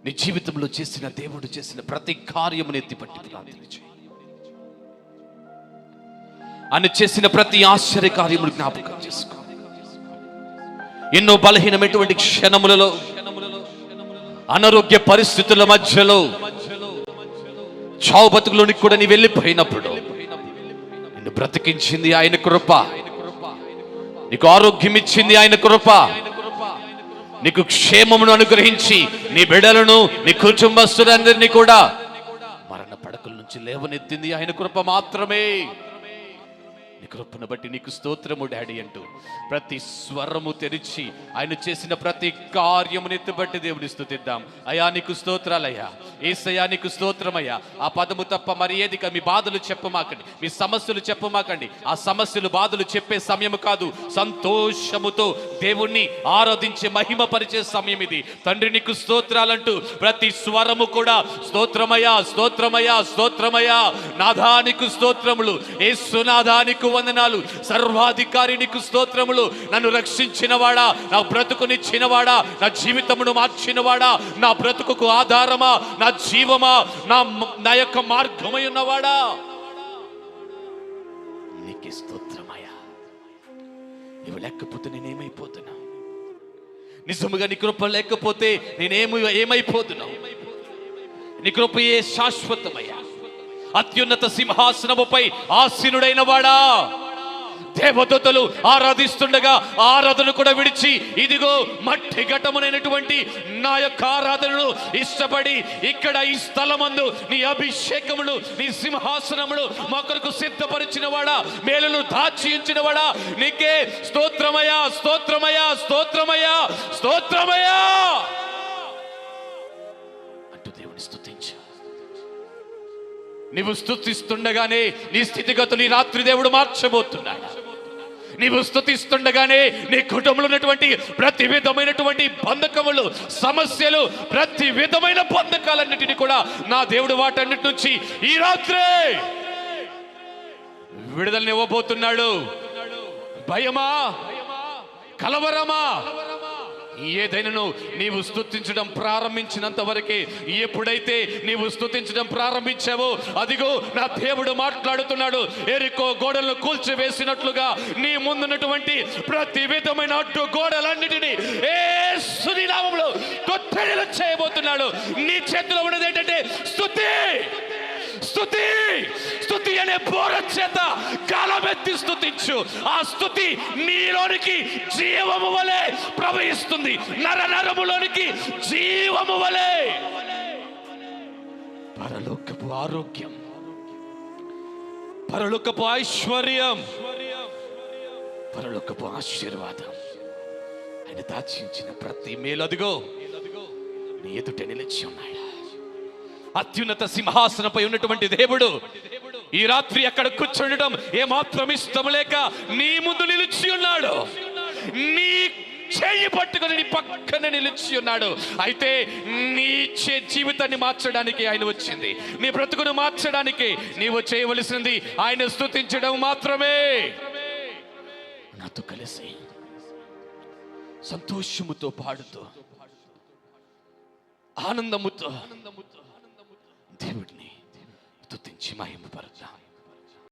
నీ జీవితంలో చేసిన దేవుడు చేసిన ప్రతి కార్యమును ఎత్తిపట్టి ప్రార్థన చేయి. ఆయన చేసిన ప్రతి ఆశ్చర్య కార్యమును జ్ఞాపకం చేసుకో. ఎన్నో బలహీనమైనటువంటి క్షణములలో, అనారోగ్య పరిస్థితుల మధ్యలో, చావు బతుకులోనికి కూడా నీ వెళ్ళిపోయినప్పుడు నిన్ను బ్రతికించింది ఆయన కృప. నీకు ఆరోగ్యం ఇచ్చింది ఆయన కృప. నీకు క్షేమమును అనుగ్రహించి నీ బిడ్డలను, నీ కుటుంబస్తులందరినీ కూడా మరణ పడకల నుంచి లేవనెత్తింది ఆయన కృప మాత్రమే. నీ కృపను బట్టి నీకు స్తోత్రము డాడీ అంటూ ప్రతి స్వరము తెరిచి ఆయన చేసిన ప్రతి కార్యమును ఎత్తుబట్టి దేవుని స్తుతిద్దాం. అయ్యా నీకు స్తోత్రాలయ్యా, యేసయ్యా నీకు స్తోత్రమయ్యా. ఆ పదము తప్ప మరి ఏది మీ బాధలు చెప్పమాకండి, మీ సమస్యలు చెప్పమాకండి. ఆ సమస్యలు బాధలు చెప్పే సమయం కాదు, సంతోషముతో దేవుణ్ణి ఆరాధించే మహిమపరిచే సమయం ఇది. తండ్రి నీకు స్తోత్రాలంటూ ప్రతి స్వరము కూడా స్తోత్రమయ్యా, స్తోత్రమయ్యా, స్తోత్రమయ్యా. నాథానికి స్తోత్రములు, యేసునాథానికి వందనాలు. సర్వాధికారి నీకు స్తోత్రములు. నన్ను రక్షించినవాడా, నా బ్రతుకునిచ్చినవాడా, నా జీవితమును మార్చినవాడా, నా బ్రతుకుకు ఆధారమా, నా జీవమా, నా యొక్క మార్గమై ఉన్నవాడా, నీకే స్తోత్రమయ్యా. నువ్వు లేకపోతే నేనేమైపోతున్నా? నిజముగా నీ కృప లేకపోతే ఏమైపోతున్నా? నీ కృపయే శాశ్వతమయ్యా. అత్యున్నత సింహాసనముపై ఆసీనుడైన వాడా, దేవదూతలు ఆరాధిస్తుండగా ఆరాధన కూడా విడిచి ఇదిగో మట్టి ఘటమునైనటువంటి నా యొక్క ఆరాధనను ఇష్టపడి ఇక్కడ ఈ స్థలమందు నీ అభిషేకములు, నీ సింహాసనములు మా కొరకు సిద్ధపరిచిన వాడా, మేలును దాచి ఉంచిన వాడా, నీకే స్తోత్రమయ్యా, స్తోత్రమయ్యా, స్తోత్రమయ్యా, స్తోత్రమయ్యా అంటూ దేవుని స్తుతించు. నీవు స్తుతిస్తుండగానే నీ స్థితిగతులు ఈ రాత్రి దేవుడు మార్చబోతున్నాడు. నీవు స్తుతిస్తుండగానే నీ కుటుంబంలో ఉన్నటువంటి ప్రతి విధమైనటువంటి బంధకములు, సమస్యలు, ప్రతి విధమైన బంధకాలన్నిటినీ కూడా నా దేవుడు వాటన్నిటి నుంచి ఈ రాత్రే విడుదలనివ్వబోతున్నాడు. భయమా, కలవరమా, ఏదైనాను నీవు స్తుతించడం ప్రారంభించినంత వరకే. ఎప్పుడైతే నీవు స్తుతించడం ప్రారంభించావో అదిగో నా దేవుడు మాట్లాడుతున్నాడు. ఎరికో గోడలను కూల్చివేసినట్లుగా నీ ముందున్నటువంటి ప్రతి విధమైన అడ్డు గోడలన్నిటినీ యేసు నామములో కొత్తగా చేయబోతున్నాడు. నీ చేతిలో ఉన్నది ఏంటంటే స్తుతి. స్తుతి, స్తుతి అనే బోర చేత కాలమెత్తి స్తుతించు. ఆ స్తుతి నీలోనికి జీవము వలె ప్రవహిస్తుంది, నరనరములోనికి జీవము వలె. పరలోకపు ఆరోగ్యం, పరలోకపు ఐశ్వర్యం, పరలోకపు ఆశీర్వాదం ఆయన దాచించిన ప్రతి మేలు అదిగో నీ ఎదుట నిలిచి ఉన్నాడు. అత్యున్నత సింహాసనపై ఉన్నటువంటి దేవుడు ఈ రాత్రి అక్కడ కూర్చుండటం ఏమాత్రం ఇష్టం లేక నీ ముందు నిలిచి ఉన్నాడు. నీ చేయి పట్టుకొని నీ పక్కన నిలిచి ఉన్నాడు. అయితే నీ జీవితాన్ని మార్చడానికి ఆయన వచ్చింది. నీ బ్రతుకును మార్చడానికి నీవు చేయవలసింది ఆయన స్తుతించడం మాత్రమే. నాతో కలిసి సంతోషముతో పాడుతూ ఆనందముతో దేవుడిని స్తుతించి మహిమపరుద్దాం.